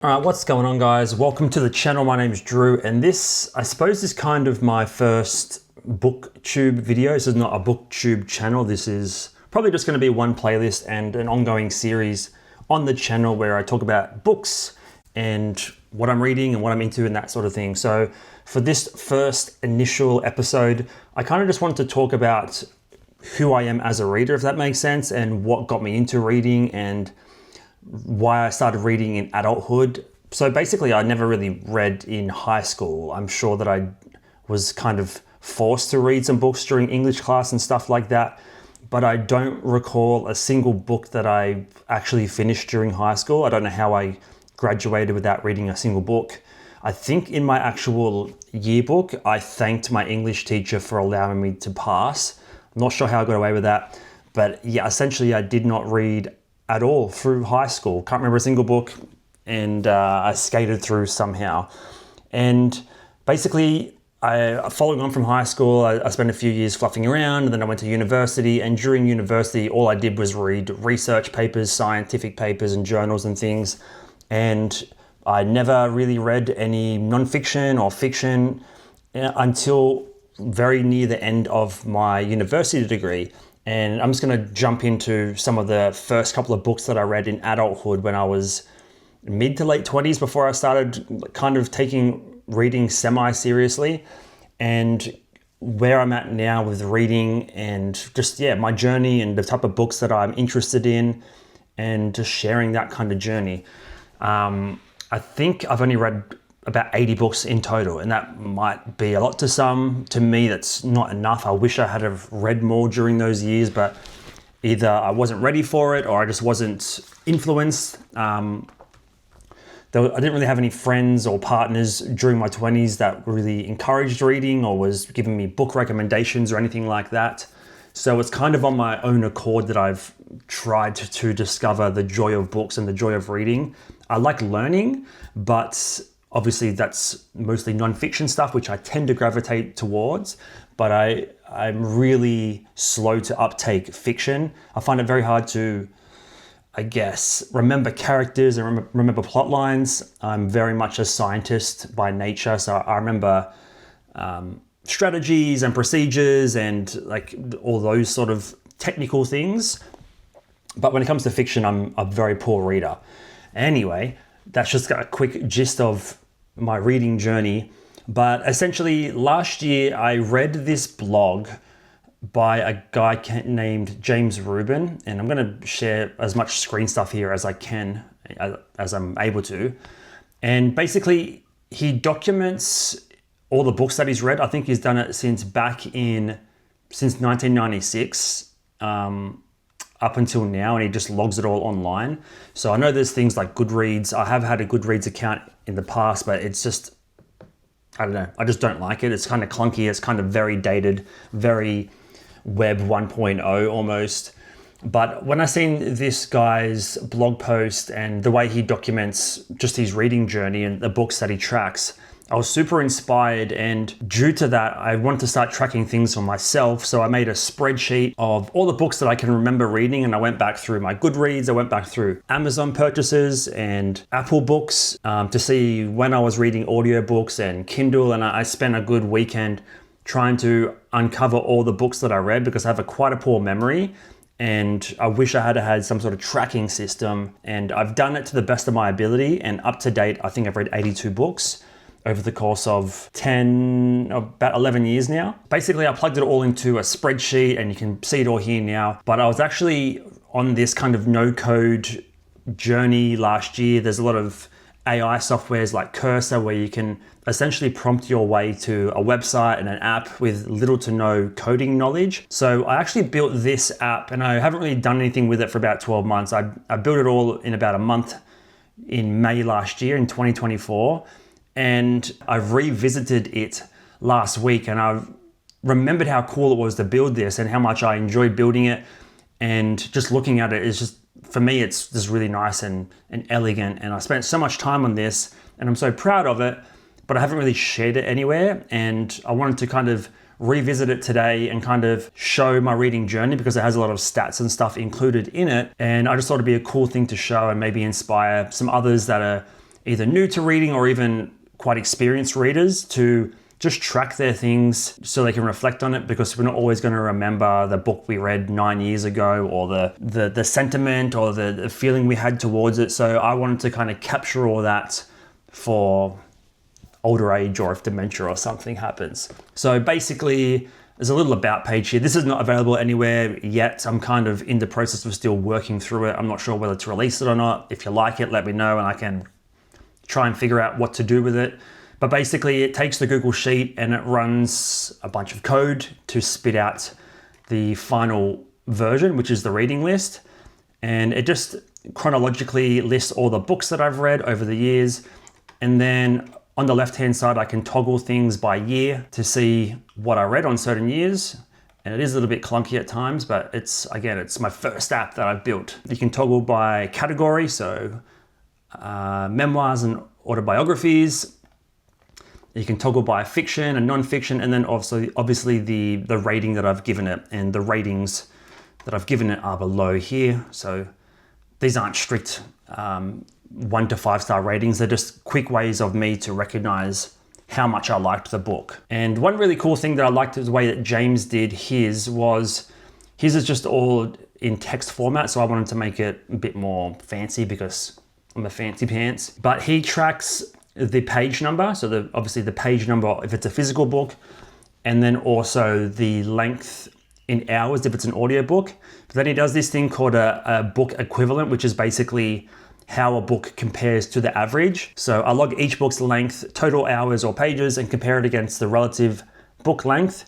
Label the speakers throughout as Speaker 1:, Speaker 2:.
Speaker 1: All right, what's going on, guys? Welcome to the channel. My name is Drew, and this, I suppose, is kind of my first booktube video. This is not a booktube channel. This is probably just going to be one playlist and an ongoing series on the channel where I talk about books and what I'm reading and what I'm into and that sort of thing. So for this first initial episode, I kind of just wanted to talk about who I am as a reader, if that makes sense, and what got me into reading and why I started reading in adulthood. So basically, I never really read in high school. I'm sure that I was kind of forced to read some books during English class and stuff like that, but I don't recall a single book that I actually finished during high school. I don't know how I graduated without reading a single book. I think in my actual yearbook, I thanked my English teacher for allowing me to pass. I'm not sure how I got away with that, but yeah, essentially I did not read at all through high school. Can't remember a single book, and I skated through somehow. And basically, following on from high school, I spent a few years fluffing around, and then I went to university. And during university, all I did was read research papers, scientific papers, and journals and things. And I never really read any nonfiction or fiction until very near the end of my university degree. And I'm just going to jump into some of the first couple of books that I read in adulthood when I was mid to late 20s, before I started kind of taking reading semi-seriously, and where I'm at now with reading and just, my journey and the type of books that I'm interested in, and just sharing that kind of journey. I think I've only read about 80 books in total, and that might be a lot to some. To me, that's not enough. I wish I had have read more during those years, but either I wasn't ready for it or I just wasn't influenced. I didn't really have any friends or partners during my 20s that really encouraged reading or was giving me book recommendations or anything like that. So it's kind of on my own accord that I've tried to discover the joy of books and the joy of reading. I like learning, but obviously that's mostly nonfiction stuff, which I tend to gravitate towards, but I'm really slow to uptake fiction. I find it very hard to, remember characters and remember plot lines. I'm very much a scientist by nature, so I remember strategies and procedures and like all those sort of technical things. But when it comes to fiction, I'm a very poor reader. Anyway, that's just a quick gist of my reading journey. But essentially, last year I read this blog by a guy named James Rubin, and I'm going to share as much screen stuff here as I can, as I'm able to. And basically, he documents all the books that he's read. I think he's done it since 1996. Up until now, and he just logs it all online. So I know there's things like Goodreads. I have had a Goodreads account in the past, but it's just, I don't know, I just don't like it. It's kind of clunky. It's kind of very dated, very web 1.0 almost. But when I seen this guy's blog post and the way he documents just his reading journey and the books that he tracks, I was super inspired, and due to that, I wanted to start tracking things for myself. So I made a spreadsheet of all the books that I can remember reading, and I went back through my Goodreads, I went back through Amazon purchases and Apple books to see when I was reading audiobooks and Kindle, and I spent a good weekend trying to uncover all the books that I read, because I have quite a poor memory. And I wish I had some sort of tracking system, and I've done it to the best of my ability. And up to date, I think I've read 82 books over the course of about 11 years now. Basically, I plugged it all into a spreadsheet, and you can see it all here now. But I was actually on this kind of no-code journey last year. There's a lot of AI softwares like Cursor where you can essentially prompt your way to a website and an app with little to no coding knowledge. So I actually built this app, and I haven't really done anything with it for about 12 months. I built it all in about a month in May last year, in 2024. And I've revisited it last week, and I've remembered how cool it was to build this and how much I enjoyed building it. And just looking at it is just, for me, it's just really nice and elegant. And I spent so much time on this, and I'm so proud of it, but I haven't really shared it anywhere. And I wanted to kind of revisit it today and kind of show my reading journey, because it has a lot of stats and stuff included in it. And I just thought it'd be a cool thing to show and maybe inspire some others that are either new to reading or even quite experienced readers to just track their things so they can reflect on it, because we're not always going to remember the book we read 9 years ago or the sentiment or the feeling we had towards it. So I wanted to kind of capture all that for older age or if dementia or something happens. So basically, there's a little about page here. This is not available anywhere yet. I'm kind of in the process of still working through it. I'm not sure whether to release it or not. If you like it, let me know and I can try and figure out what to do with it. But basically it takes the Google Sheet and it runs a bunch of code to spit out the final version, which is the reading list. And it just chronologically lists all the books that I've read over the years. And then on the left-hand side, I can toggle things by year to see what I read on certain years. And it is a little bit clunky at times, but it's my first app that I've built. You can toggle by category, so memoirs and autobiographies. You can toggle by fiction and non-fiction, and then also obviously the rating that I've given it, and the ratings that I've given it are below here. So these aren't strict 1 to 5 star ratings. They're just quick ways of me to recognize how much I liked the book. And one really cool thing that I liked is the way that James did his is just all in text format. So I wanted to make it a bit more fancy because I'm a fancy pants. But he tracks the page number. So obviously the page number if it's a physical book, and then also the length in hours if it's an audiobook. But then he does this thing called a book equivalent, which is basically how a book compares to the average. So I log each book's length, total hours or pages, and compare it against the relative book length,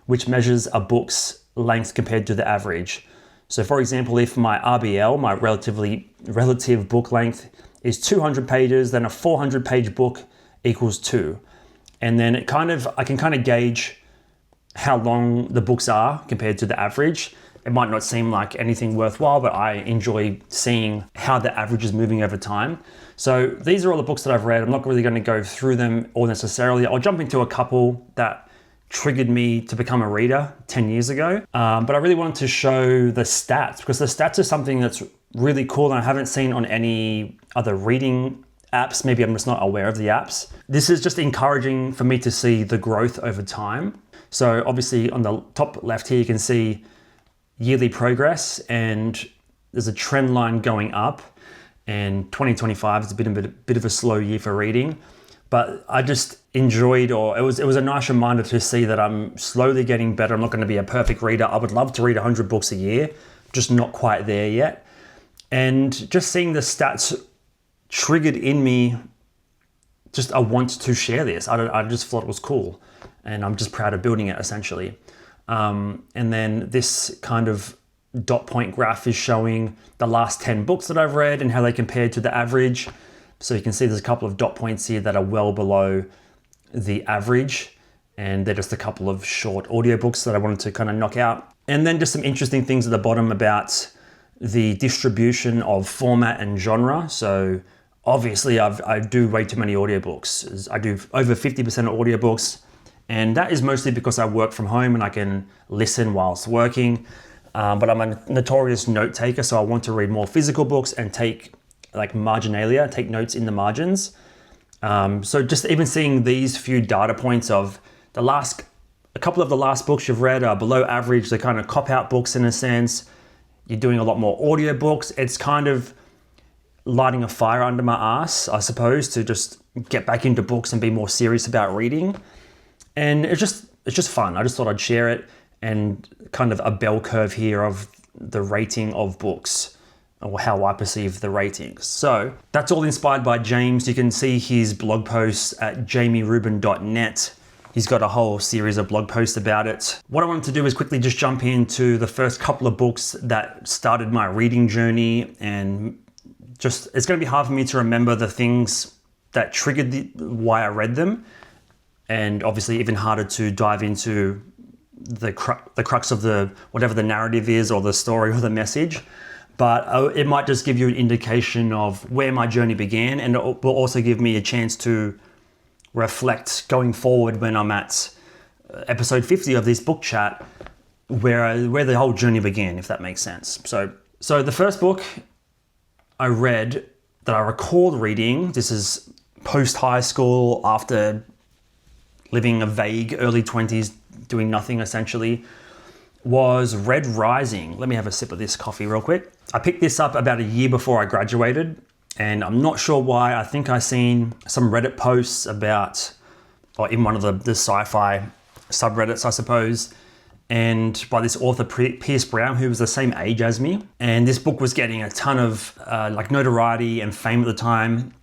Speaker 1: which measures a book's length compared to the average. So for example, if my RBL, my relative book length, is 200 pages, then a 400 page book equals 2. And then I can kind of gauge how long the books are compared to the average. It might not seem like anything worthwhile, but I enjoy seeing how the average is moving over time. So these are all the books that I've read. I'm not really going to go through them all necessarily. I'll jump into a couple that triggered me to become a reader 10 years ago. But I really wanted to show the stats, because the stats are something that's really cool and I haven't seen on any other reading apps. Maybe I'm just not aware of the apps. This is just encouraging for me to see the growth over time. So obviously on the top left here, you can see yearly progress, and there's a trend line going up, and 2025 is a bit of a slow year for reading. But I just enjoyed, or it was a nice reminder to see that I'm slowly getting better. I'm not going to be a perfect reader. I would love to read 100 books a year, just not quite there yet. And just seeing the stats triggered in me just a want to share this. I just thought it was cool, and I'm just proud of building it essentially. And then this kind of dot point graph is showing the last 10 books that I've read and how they compare to the average. So you can see there's a couple of dot points here that are well below the average, and they're just a couple of short audiobooks that I wanted to kind of knock out. And then just some interesting things at the bottom about the distribution of format and genre. So obviously I do way too many audiobooks. I do over 50% of audiobooks, and that is mostly because I work from home and I can listen whilst working. But I'm a notorious note taker, so I want to read more physical books and take marginalia, take notes in the margins. So just even seeing these few data points of a couple of the last books you've read are below average. They're kind of cop-out books in a sense. You're doing a lot more audiobooks. It's kind of lighting a fire under my ass, I suppose, to just get back into books and be more serious about reading. And it's just fun. I just thought I'd share it, and kind of a bell curve here of the rating of books, or how I perceive the ratings. So that's all inspired by James. You can see his blog posts at jamierubin.net. He's got a whole series of blog posts about it. What I wanted to do is quickly just jump into the first couple of books that started my reading journey, and just, it's going to be hard for me to remember the things that triggered why I read them, and obviously even harder to dive into the crux of whatever the narrative is, or the story, or the message. But it might just give you an indication of where my journey began, and it will also give me a chance to reflect going forward when I'm at episode 50 of this book chat, where the whole journey began, if that makes sense. So the first book I read that I recalled reading, this is post high school, after living a vague early 20s, doing nothing essentially, was Red Rising. Let me have a sip of this coffee real quick. I picked this up about a year before I graduated, and I'm not sure why. I think I seen some Reddit posts about, or in one of the sci-fi subreddits, I suppose, and by this author, Pierce Brown, who was the same age as me. And this book was getting a ton of like notoriety and fame at the time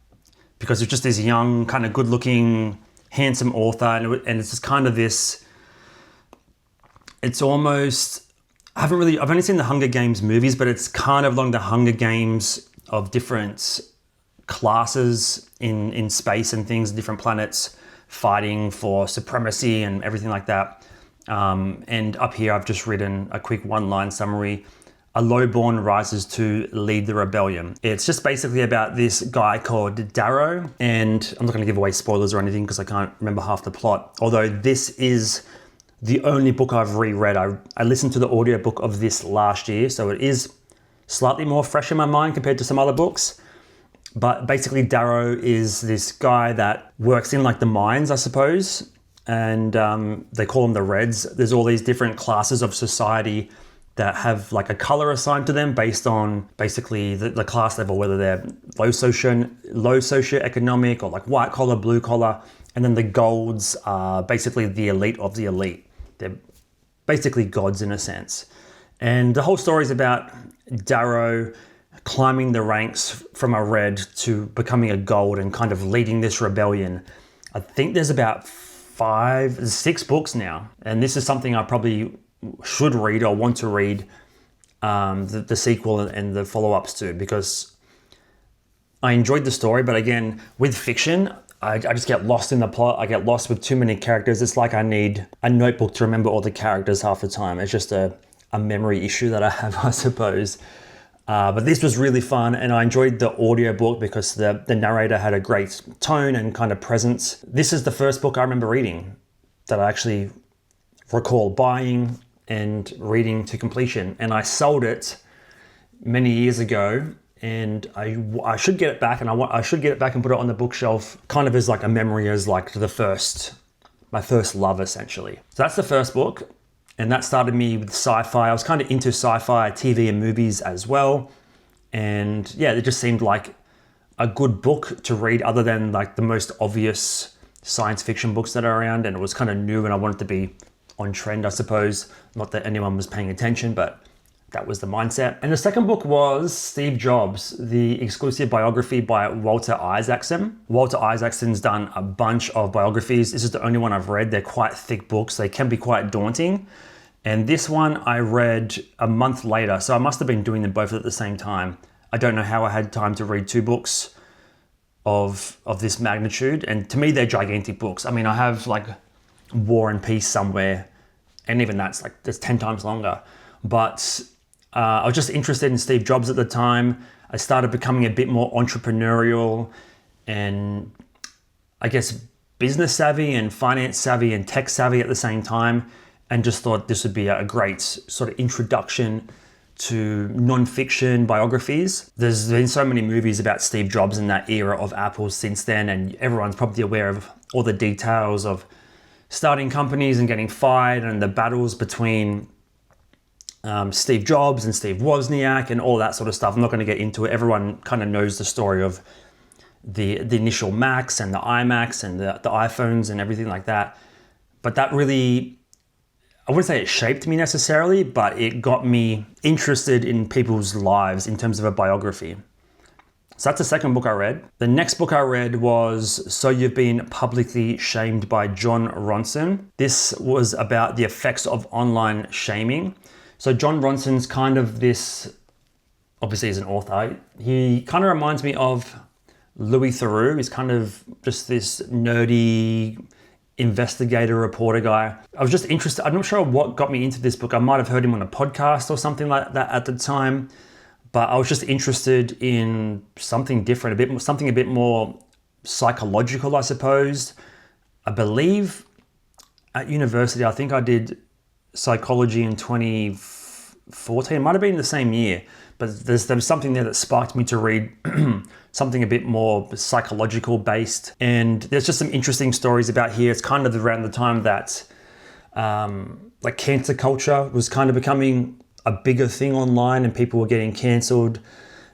Speaker 1: because it's just this young, kind of good-looking, handsome author, and it's just kind of this. It's almost, I've only seen the Hunger Games movies, but it's kind of along the Hunger Games of different classes in space and things, different planets fighting for supremacy and everything like that. And up here, I've just written a quick one-line summary. A lowborn rises to lead the rebellion. It's just basically about this guy called Darrow, and I'm not going to give away spoilers or anything because I can't remember half the plot, although this is the only book I've reread. I listened to the audiobook of this last year, so it is slightly more fresh in my mind compared to some other books. But basically Darrow is this guy that works in like the mines, I suppose, and they call them the Reds. There's all these different classes of society that have like a color assigned to them based on basically the class level, whether they're low socioeconomic or like white collar, blue collar. And then the golds are basically the elite of the elite. They're basically gods in a sense. And the whole story is about Darrow climbing the ranks from a red to becoming a gold and kind of leading this rebellion. I think there's about 6 books now. And this is something I probably should read or want to read, the sequel and the follow-ups to, because I enjoyed the story. But again, with fiction, I just get lost in the plot. I get lost with too many characters. It's like I need a notebook to remember all the characters half the time. It's just a memory issue that I have, I suppose. But this was really fun, and I enjoyed the audiobook because the narrator had a great tone and kind of presence. This is the first book I remember reading that I actually recall buying and reading to completion. And I sold it many years ago, and I should get it back, and I should get it back and put it on the bookshelf, kind of as like a memory, as like my first love essentially. So that's the first book, and that started me with sci-fi. I was kind of into sci-fi TV and movies as well, and yeah, it just seemed like a good book to read, other than like the most obvious science fiction books that are around, and it was kind of new, and I wanted to be on trend, I suppose. Not that anyone was paying attention, but that was the mindset. And the second book was Steve Jobs, the exclusive biography by Walter Isaacson. Walter Isaacson's done a bunch of biographies. This is the only one I've read. They're quite thick books. They can be quite daunting. And this one I read a month later, so I must have been doing them both at the same time. I don't know how I had time to read 2 books of this magnitude. And to me, they're gigantic books. I mean, I have like War and Peace somewhere, and even that's 10 times longer. But I was just interested in Steve Jobs at the time. I started becoming a bit more entrepreneurial and I guess business savvy and finance savvy and tech savvy at the same time, and just thought this would be a great sort of introduction to non-fiction biographies. There's been so many movies about Steve Jobs in that era of Apple since then, and everyone's probably aware of all the details of starting companies and getting fired and the battles between Steve Jobs and Steve Wozniak and all that sort of stuff. I'm not going to get into it. Everyone kind of knows the story of the initial Macs and the iMacs and the iPhones and everything like that. But that really, I wouldn't say it shaped me necessarily, but it got me interested in people's lives in terms of a biography. So that's the second book I read. The next book I read was So You've Been Publicly Shamed by Jon Ronson. This was about the effects of online shaming. So Jon Ronson's kind of this, obviously he's an author. He kind of reminds me of Louis Theroux. He's kind of just this nerdy investigator, reporter guy. I was just interested. I'm not sure what got me into this book. I might have heard him on a podcast or something like that at the time. But I was just interested in something different, something a bit more psychological, I suppose. I believe at university, I think I did psychology in 2014. It might have been the same year, But there was something there that sparked me to read something a bit more psychological based. And there's just some interesting stories about here. It's kind of around the time that like cancer culture was kind of becoming a bigger thing online and people were getting cancelled.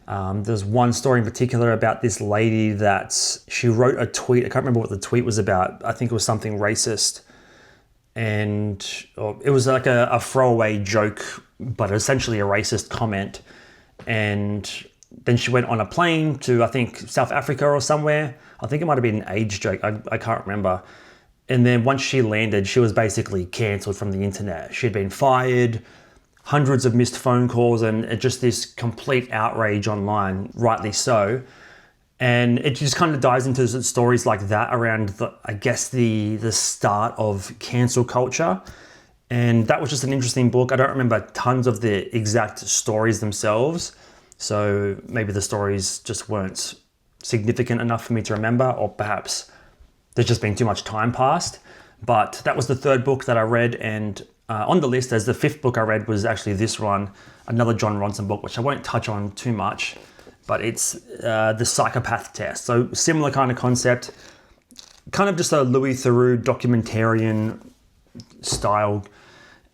Speaker 1: There's one story in particular about this lady that she wrote a tweet. I can't remember what the tweet was about. I think it was something racist. And it was like a throwaway joke, but essentially a racist comment. And then she went on a plane to, I think, South Africa or somewhere. I think it might have been an age joke. I can't remember. And then once she landed, she was basically cancelled from the internet. She'd been fired, hundreds of missed phone calls, and just this complete outrage online, rightly so. And it just kind of dives into stories like that around, the start of cancel culture. And that was just an interesting book. I don't remember tons of the exact stories themselves. So maybe the stories just weren't significant enough for me to remember, or perhaps there's just been too much time passed. But that was the third book that I read. And on the list as the fifth book I read was actually this one, another Jon Ronson book, which I won't touch on too much. But it's the Psychopath Test. So similar kind of concept, kind of just a Louis Theroux documentarian style,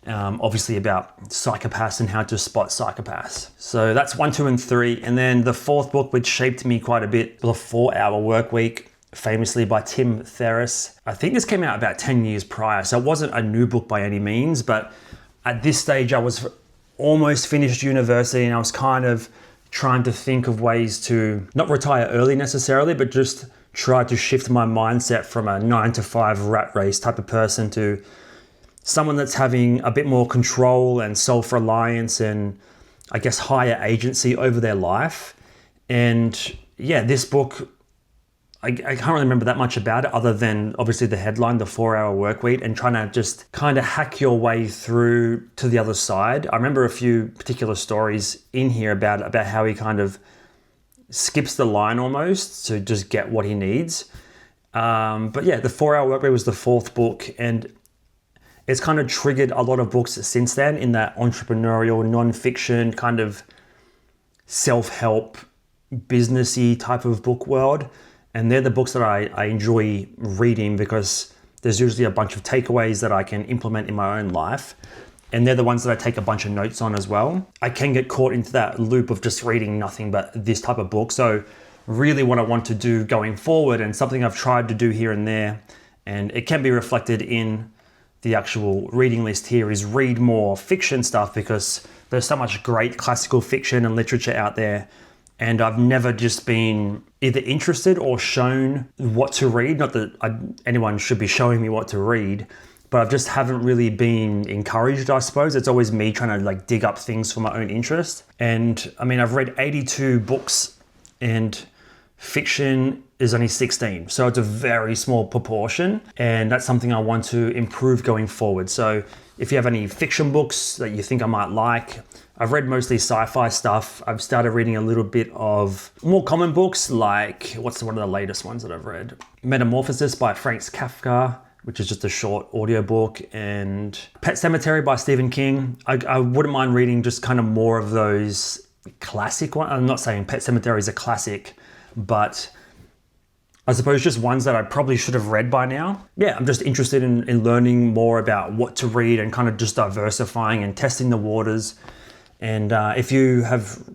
Speaker 1: obviously about psychopaths and how to spot psychopaths. So that's 1, 2, and 3. And then the fourth book, which shaped me quite a bit, The 4-Hour Workweek, famously by Tim Ferriss. I think this came out about 10 years prior, so it wasn't a new book by any means, but at this stage I was almost finished university and I was kind of trying to think of ways to not retire early necessarily, but just try to shift my mindset from a 9-to-5 rat race type of person to someone that's having a bit more control and self-reliance and I guess higher agency over their life. And yeah, this book, I can't really remember that much about it other than obviously the headline, The 4-Hour Workweek, and trying to just kind of hack your way through to the other side. I remember a few particular stories in here about how he kind of skips the line almost to just get what he needs. But yeah, The 4-Hour Workweek was the fourth book, and it's kind of triggered a lot of books since then in that entrepreneurial, non-fiction, kind of self-help, businessy type of book world. And they're the books that I enjoy reading because there's usually a bunch of takeaways that I can implement in my own life. And they're the ones that I take a bunch of notes on as well. I can get caught into that loop of just reading nothing but this type of book. So really what I want to do going forward, and something I've tried to do here and there, and it can be reflected in the actual reading list here, is read more fiction stuff because there's so much great classical fiction and literature out there. And I've never just been either interested or shown what to read. Not that anyone should be showing me what to read, but I just haven't really been encouraged, I suppose. It's always me trying to like dig up things for my own interest. And I mean, I've read 82 books and fiction is only 16. So it's a very small proportion. And that's something I want to improve going forward. So if you have any fiction books that you think I might like, I've read mostly sci-fi stuff. I've started reading a little bit of more common books, like what's one of the latest ones that I've read? Metamorphosis by Frank Kafka, which is just a short audiobook, and Pet Sematary by Stephen King. I wouldn't mind reading just kind of more of those classic ones. I'm not saying Pet Sematary is a classic, but I suppose just ones that I probably should have read by now. Yeah, I'm just interested in learning more about what to read and kind of just diversifying and testing the waters. And if you have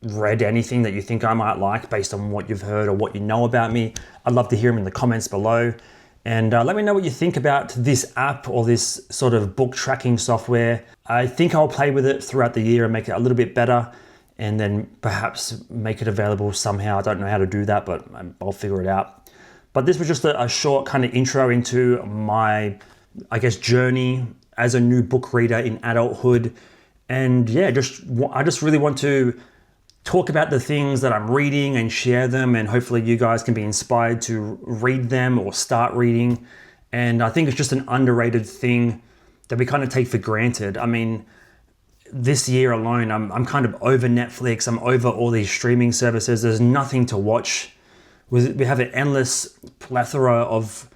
Speaker 1: read anything that you think I might like based on what you've heard or what you know about me, I'd love to hear them in the comments below. And let me know what you think about this app or this sort of book tracking software. I think I'll play with it throughout the year and make it a little bit better, and then perhaps make it available somehow. I don't know how to do that, but I'll figure it out. But this was just a short kind of intro into my, I guess, journey as a new book reader in adulthood. And yeah, I just really want to talk about the things that I'm reading and share them, and hopefully you guys can be inspired to read them or start reading. And I think it's just an underrated thing that we kind of take for granted. I mean, this year alone, I'm kind of over Netflix. I'm over all these streaming services. There's nothing to watch. We have an endless plethora of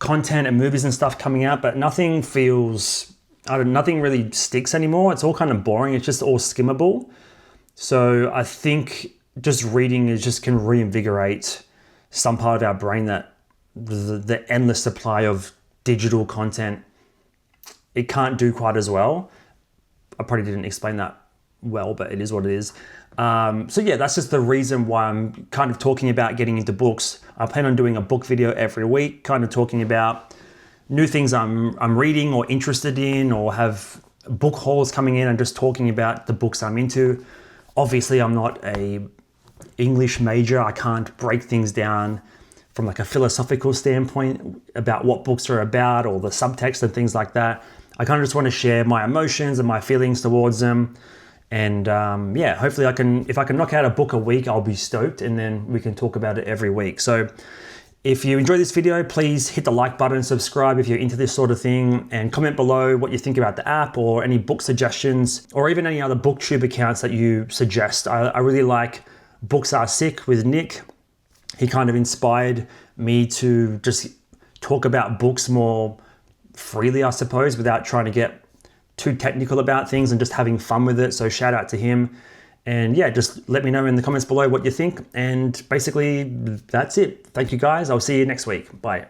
Speaker 1: content and movies and stuff coming out, but nothing feels, nothing really sticks anymore. It's all kind of boring. It's just all skimmable. So I think just reading is just can reinvigorate some part of our brain that the endless supply of digital content, it can't do quite as well. I probably didn't explain that well, but it is what it is. So yeah, that's just the reason why I'm kind of talking about getting into books. I plan on doing a book video every week, kind of talking about new things I'm reading or interested in, or have book hauls coming in and just talking about the books I'm into. Obviously, I'm not a English major. I can't break things down from like a philosophical standpoint about what books are about or the subtext and things like that. I kind of just want to share my emotions and my feelings towards them. And yeah, hopefully if I can knock out a book a week, I'll be stoked, and then we can talk about it every week. So if you enjoyed this video, please hit the like button, subscribe if you're into this sort of thing, and comment below what you think about the app or any book suggestions, or even any other booktube accounts that you suggest. I really like Books Are Sick with Nick. He kind of inspired me to just talk about books more freely, I suppose, without trying to get too technical about things and just having fun with it. So shout out to him. And yeah, just let me know in the comments below what you think. And basically, that's it. Thank you guys. I'll see you next week. Bye.